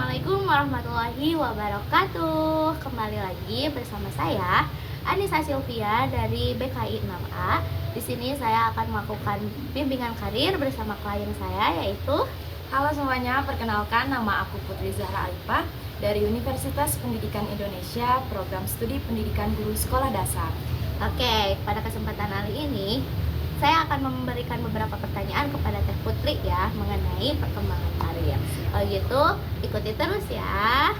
Assalamualaikum warahmatullahi wabarakatuh. Kembali lagi bersama saya Anissa Sylvia dari BKI 6A. Di sini saya akan melakukan bimbingan karir bersama klien saya, yaitu Halo semuanya, perkenalkan nama aku Putri Zahra Alifah dari Universitas Pendidikan Indonesia, Program Studi Pendidikan Guru Sekolah Dasar. Oke, pada kesempatan kali ini saya akan memberikan beberapa pertanyaan kepada Teh Putri ya mengenai perkembangan karir. Kalau gitu, ikuti terus ya.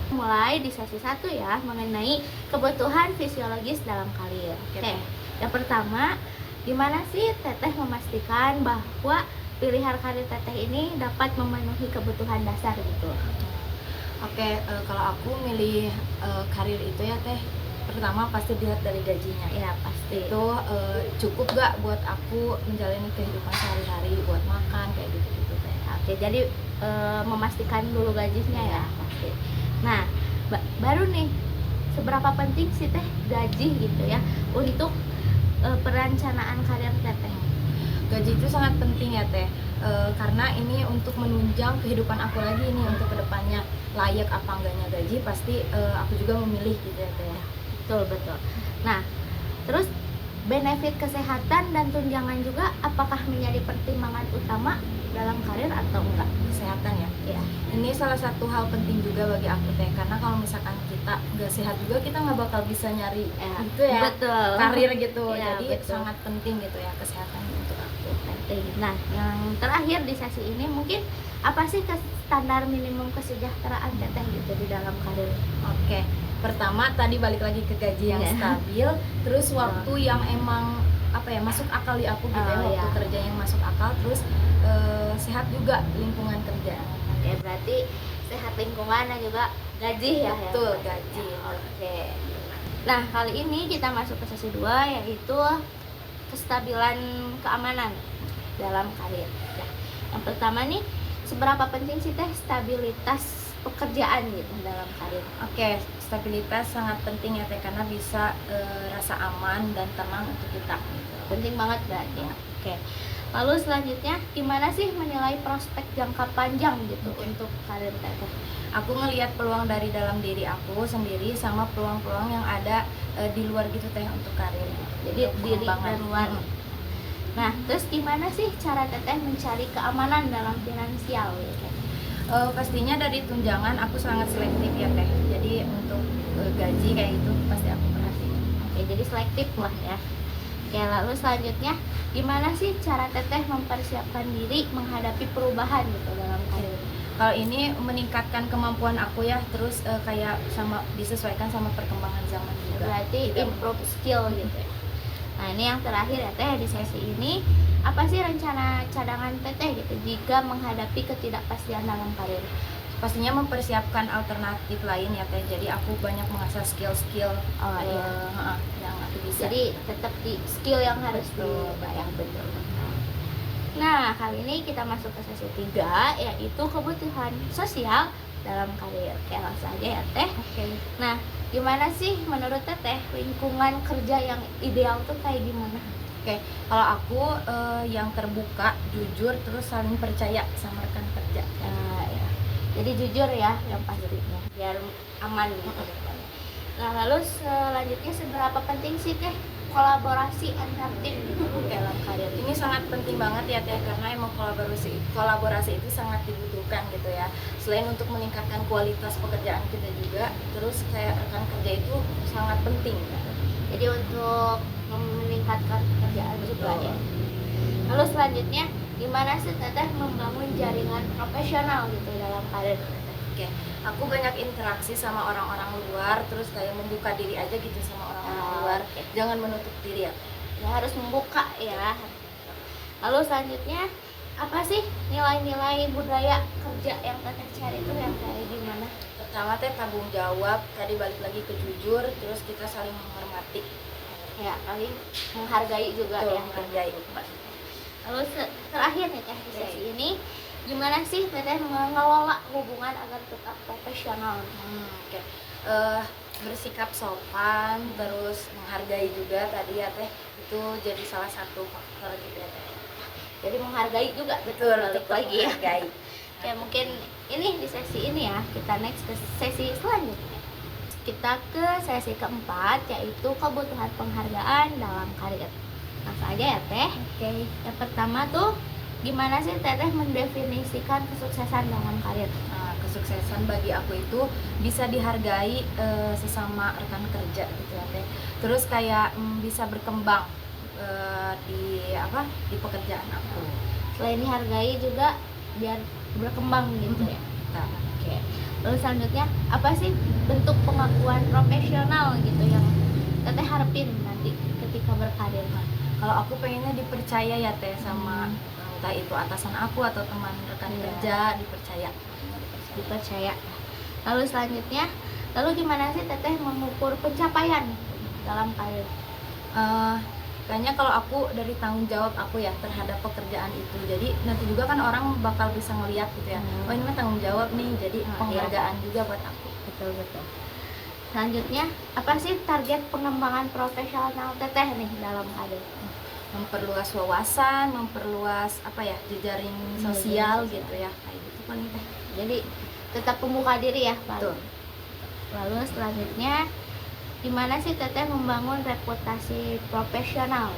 Mulai di sesi 1 ya, mengenai kebutuhan fisiologis dalam karir. Oke. Yang pertama, gimana sih Teteh memastikan bahwa pilihan karir Teteh ini dapat memenuhi kebutuhan dasar gitu? Kalau aku milih karir itu ya Teh, pertama pasti dilihat dari gajinya. Ya pasti. Itu cukup gak buat aku menjalani kehidupan sehari-hari, buat makan kayak gitu-gitu Teh. Oke, jadi memastikan dulu gajinya ya pasti. Nah, baru nih, seberapa penting sih Teh gaji gitu ya untuk perencanaan karir Teteh? Gaji itu sangat penting ya Teh, karena ini untuk menunjang kehidupan aku lagi nih untuk kedepannya. Layak apa enggaknya gaji pasti aku juga memilih gitu ya Teh. Betul. Nah, terus benefit kesehatan dan tunjangan juga apakah menjadi pertimbangan utama dalam karir atau enggak? Kesehatan ya. Ya. Ini salah satu hal penting juga bagi aku Teh, karena kalau misalkan kita nggak sehat juga kita nggak bakal bisa nyari gitu ya. Betul. Karir gitu. Ya, Jadi betul. sangat penting gitu ya kesehatan untuk aku. Penting. Nah, yang terakhir di sesi ini mungkin apa sih standar minimum kesejahteraan Teteh gitu di dalam karir? Oke. Pertama tadi balik lagi ke gaji yang stabil, terus waktu yang emang masuk akal di aku gitu waktu kerja yang masuk akal, terus sehat juga lingkungan kerja. Oke, berarti sehat lingkungan dan juga gaji ya. Betul, gaji. Oke. Nah, kali ini kita masuk ke sesi 2, yaitu kestabilan keamanan dalam karir. Nah, yang pertama nih, seberapa penting sih Teh stabilitas pekerjaan gitu dalam karir? Oke, stabilitas sangat penting ya Teh, karena bisa rasa aman dan tenang untuk kita gitu. Penting banget berarti ya. Oke. Lalu selanjutnya, gimana sih menilai prospek jangka panjang gitu untuk karir Teteh? Aku ngelihat peluang dari dalam diri aku sendiri sama peluang-peluang yang ada di luar gitu Teh untuk karir. Jadi diri dan luar. Nah, terus gimana sih cara Teteh mencari keamanan dalam finansial gitu? Pastinya dari tunjangan aku sangat selektif ya Teh. Jadi untuk gaji kayak gitu pasti aku perhatiin. Oke, jadi selektif lah ya. Oke, lalu selanjutnya gimana sih cara Teteh mempersiapkan diri menghadapi perubahan gitu dalam karir? Kalau ini meningkatkan kemampuan aku ya, terus kayak sama disesuaikan sama perkembangan zaman juga. Berarti improve skill gitu ya. Nah, ini yang terakhir ya Teh di sesi ini, apa sih rencana cadangan Teteh gitu jika menghadapi ketidakpastian dalam karir? Pastinya mempersiapkan alternatif lain ya Teh. Jadi aku banyak mengasah skill-skill yang aku bisa. Jadi tetap di skill yang harus dibayar. Betul. Nah, kali ini kita masuk ke sesi 3, yaitu kebutuhan sosial dalam karir. Oke, langsung aja ya Teh. Oke. Nah, gimana sih menurut Teteh lingkungan kerja yang ideal tuh kayak gimana? Oke, kalau aku yang terbuka, jujur, terus saling percaya sama rekan kerja. Ya. Jadi jujur ya yang pastinya, biar aman gitu. Nah, lalu selanjutnya seberapa penting sih Teh kolaborasi antar tim gitu dalam karir? Ini sangat penting banget ya Teh, karena emang kolaborasi itu sangat dibutuhkan gitu ya. Selain untuk meningkatkan kualitas pekerjaan kita juga, terus kayak rekan kerja itu sangat penting. Jadi untuk meningkatkan pekerjaan juga ya. Lalu selanjutnya, gimana sih Teteh membangun jaringan profesional gitu dalam karir Teteh? Oke, aku banyak interaksi sama orang-orang luar, terus kayak membuka diri aja gitu sama orang-orang luar. Jangan menutup diri ya. Ya harus membuka ya. Lalu selanjutnya, apa sih nilai-nilai budaya kerja yang Teteh cari itu yang kayak gimana? Pertama Teh tanggung jawab, tadi balik lagi ke jujur, terus kita saling menghormati. Ya, paling menghargai juga. Betul, ya. menghargai. Lalu terakhir nih Teh di sesi ini, gimana sih Teteh mengelola hubungan agar tetap profesional? Bersikap sopan, terus menghargai juga tadi ya Teh, itu jadi salah satu faktor gitu ya Teh. Jadi menghargai juga, Betul, balik lagi ya. menghargai. Oke, mungkin ini di sesi ini ya, kita next ke sesi selanjutnya. Kita ke sesi keempat, yaitu kebutuhan penghargaan dalam karir. Langsung aja ya Teh. Oke. Yang pertama tuh, gimana sih Teteh mendefinisikan kesuksesan dalam karir? Nah, kesuksesan bagi aku itu bisa dihargai sesama rekan kerja gitu ya Teh. Terus kayak bisa berkembang di pekerjaan aku. Selain dihargai juga biar berkembang gitu ya. Nah, Oke. Lalu selanjutnya, apa sih bentuk pengakuan profesional gitu yang Teteh harapin nanti ketika berkarir? kalau aku pengennya dipercaya ya Teh sama entah itu atasan aku atau teman rekan kerja, dipercaya. Lalu selanjutnya, gimana sih Teteh mengukur pencapaian dalam karir? Kayaknya kalau aku dari tanggung jawab aku ya terhadap pekerjaan itu, jadi nanti juga kan orang bakal bisa ngeliat gitu ya, oh ini mah tanggung jawab nih, jadi penghargaan juga buat aku. Betul. Selanjutnya, apa sih target pengembangan profesional Teteh nih dalam karir? Memperluas wawasan, memperluas jejaring sosial gitu ya, kayak gitu paling Teh. Jadi tetap membuka diri ya Pak. Betul. Lalu selanjutnya, gimana sih Teteh membangun reputasi profesional?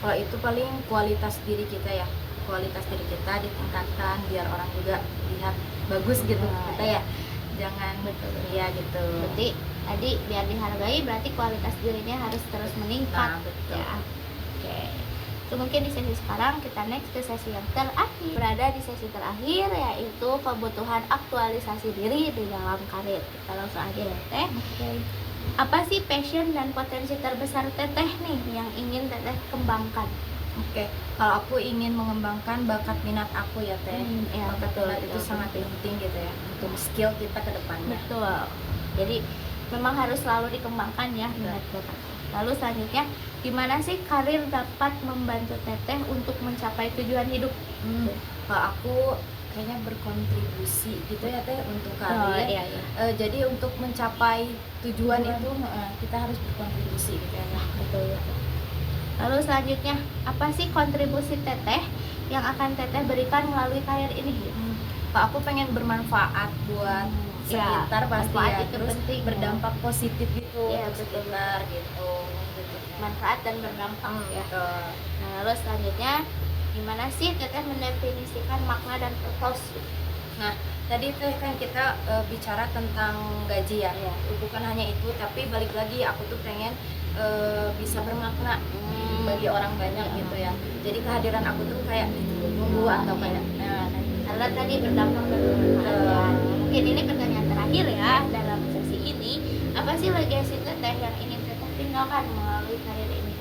Kalau itu paling kualitas diri kita ya, kualitas diri kita ditingkatkan biar orang juga lihat bagus gitu kita ya, jangan ya gitu. Berarti tadi biar dihargai berarti kualitas dirinya harus terus meningkat. Nah, betul. Ya. Oke. Itu mungkin di sesi sekarang, kita next ke sesi yang terakhir. Berada di sesi terakhir, yaitu kebutuhan aktualisasi diri di dalam karir. Kita langsung aja ya Teh. Oke. Apa sih passion dan potensi terbesar Teteh nih yang ingin Teteh kembangkan? Oke, kalau aku ingin mengembangkan bakat minat aku ya Teh. Ya, bakat betul, minat itu betul. sangat penting gitu ya untuk skill kita ke depannya. Betul. Jadi memang harus selalu dikembangkan ya minat bakat. Lalu selanjutnya, gimana sih karir dapat membantu Teteh untuk mencapai tujuan hidup? Kalau aku kayaknya berkontribusi gitu ya Teh untuk karir. Iya. Jadi untuk mencapai tujuan itu kita harus berkontribusi gitu ya. Betul. Lalu selanjutnya, apa sih kontribusi Teteh yang akan Teteh berikan melalui karir ini? Kalau aku pengen bermanfaat buat sekitar pasti manfaat ya, itu terus penting, berdampak positif gitu Iya, untuk betul. sekitar gitu. Manfaat dan berdampak ya. Betul. Nah, lalu selanjutnya, gimana sih Teteh mendefinisikan makna dan purpose? Nah, tadi Teh kan kita bicara tentang gaji ya. Bukan hanya itu, tapi balik lagi aku tuh pengen bisa bermakna bagi orang banyak gitu ya. Jadi kehadiran aku tuh kayak ditunggu atau kayak karena tadi berdampak dan bermanfaat. Mungkin ini pertanyaan terakhir ya dalam sesi ini. Apa sih legasi Teteh yang ingin Teteh tinggalkan melalui karir ini?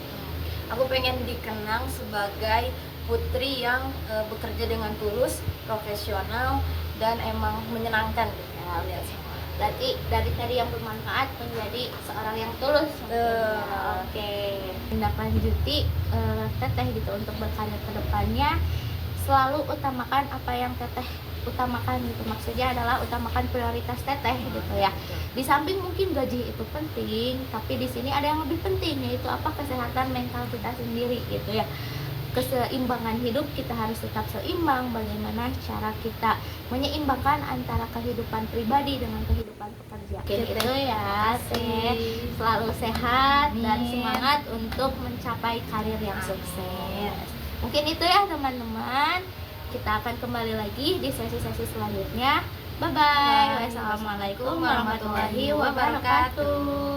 aku pengen dikenang sebagai putri yang bekerja dengan tulus, profesional, dan emang menyenangkan gitu ya, lihat semua. Berarti dari tadi yang bermanfaat menjadi seorang yang tulus. Oke. Tindak lanjuti Teteh gitu untuk berkarir ke depannya, selalu utamakan apa yang Teteh utamakan gitu. Maksudnya adalah utamakan prioritas Teteh gitu ya. Di samping mungkin gaji itu penting, tapi di sini ada yang lebih penting, yaitu apa, kesehatan mental kita sendiri gitu ya. Keseimbangan hidup, kita harus tetap seimbang. Bagaimana cara kita menyeimbangkan antara kehidupan pribadi dengan kehidupan pekerja. Gitu ya, selalu sehat dan semangat untuk mencapai karir yang sukses. Mungkin itu ya teman-teman. Kita akan kembali lagi di sesi-sesi selanjutnya. Bye bye. Wassalamualaikum warahmatullahi wabarakatuh.